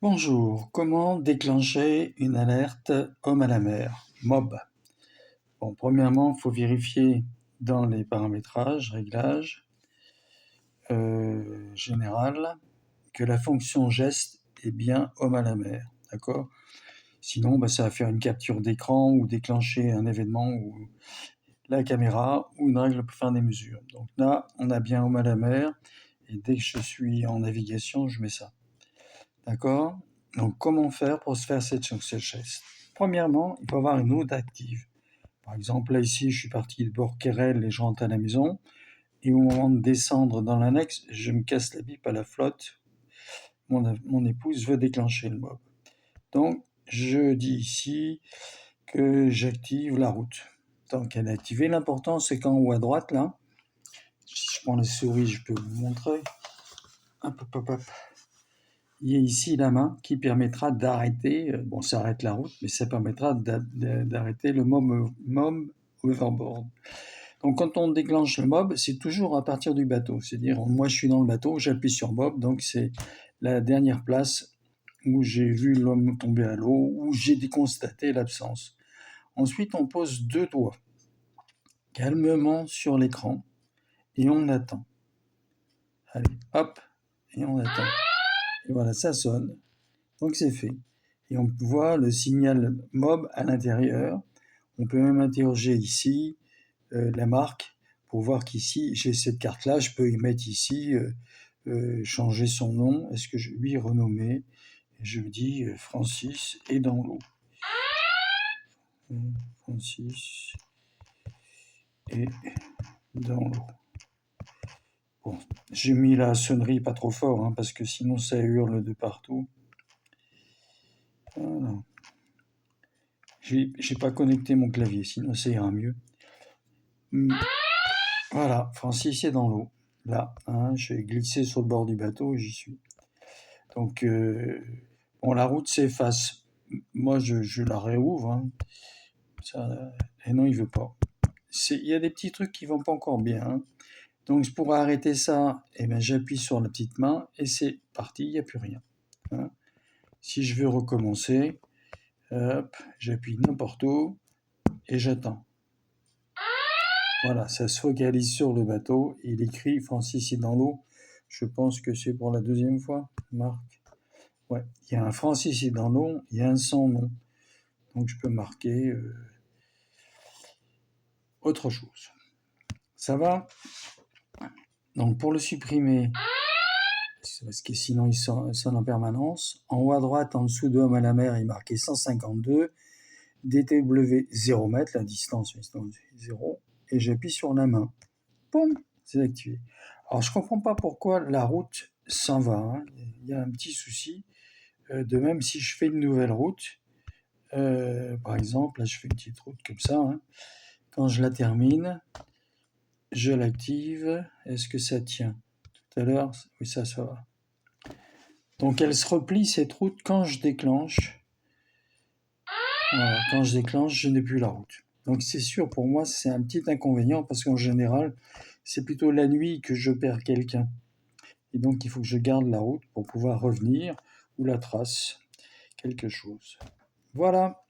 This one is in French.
Bonjour, comment déclencher une alerte homme à la mer, MOB? Bon, premièrement, il faut vérifier dans les paramétrages, réglages, général, que la fonction geste est bien homme à la mer, d'accord? Sinon, ça va faire une capture d'écran ou déclencher un événement où la caméra ou une règle pour faire des mesures. Donc là, on a bien homme à la mer et dès que je suis en navigation, je mets ça. D'accord? Donc, comment faire pour se faire cette geste? Premièrement, il faut avoir une route active. Par exemple, là, ici, je suis parti de Bord-Querel et je rentre à la maison. Et au moment de descendre dans l'annexe, je me casse la pipe à la flotte. Mon épouse veut déclencher le mob. Donc, je dis ici que j'active la route. Tant qu'elle est activée, l'important, c'est qu'en haut à droite, là, si je prends la souris, je peux vous montrer. Hop, hop, hop, hop. Il y a ici la main qui permettra d'arrêter, ça arrête la route, mais ça permettra d'arrêter le mob overboard. Donc quand on déclenche le mob, c'est toujours à partir du bateau. C'est-à-dire, moi je suis dans le bateau, j'appuie sur mob, donc c'est la dernière place où j'ai vu l'homme tomber à l'eau, où j'ai constaté l'absence. Ensuite, on pose 2 doigts calmement sur l'écran et on attend. Allez, hop, et on attend. Et voilà, ça sonne. Donc c'est fait. Et on voit le signal MOB à l'intérieur. On peut même interroger ici la marque pour voir qu'ici, j'ai cette carte-là, je peux y mettre ici, changer son nom. Est-ce que je lui renommer? Je dis Francis est dans l'eau. Francis est dans l'eau. Bon, j'ai mis la sonnerie pas trop fort, parce que sinon ça hurle de partout. Voilà. J'ai pas connecté mon clavier, sinon ça ira mieux. Voilà, Francis est dans l'eau. Là, j'ai glissé sur le bord du bateau et j'y suis. Donc, la route s'efface. Moi, je la réouvre. Et non, il veut pas. Il y a des petits trucs qui vont pas encore bien. Donc, pour arrêter ça, j'appuie sur la petite main et c'est parti, il n'y a plus rien. Si je veux recommencer, hop, j'appuie n'importe où et j'attends. Voilà, ça se focalise sur le bateau. Il écrit Francis est dans l'eau. Je pense que c'est pour la 2e fois, Marc. Ouais, il y a un Francis est dans l'eau, il y a un sans nom. Donc je peux marquer autre chose. Ça va? Donc pour le supprimer, c'est parce que sinon il sonne en permanence. En haut à droite, en dessous de homme à la mer, il est marqué 152. DTW 0 mètres, la distance, c'est 0. Et j'appuie sur la main. Boum, c'est activé. Alors je comprends pas pourquoi la route s'en va. Il y a un petit souci. De même, si je fais une nouvelle route, par exemple, là je fais une petite route comme ça. Quand je la termine, je l'active. Est-ce que ça tient? Tout à l'heure, oui, ça va. Donc elle se replie cette route quand je déclenche. Voilà, quand je déclenche, je n'ai plus la route. Donc c'est sûr, pour moi, c'est un petit inconvénient parce qu'en général, c'est plutôt la nuit que je perds quelqu'un. Et donc il faut que je garde la route pour pouvoir revenir ou la trace, quelque chose. Voilà.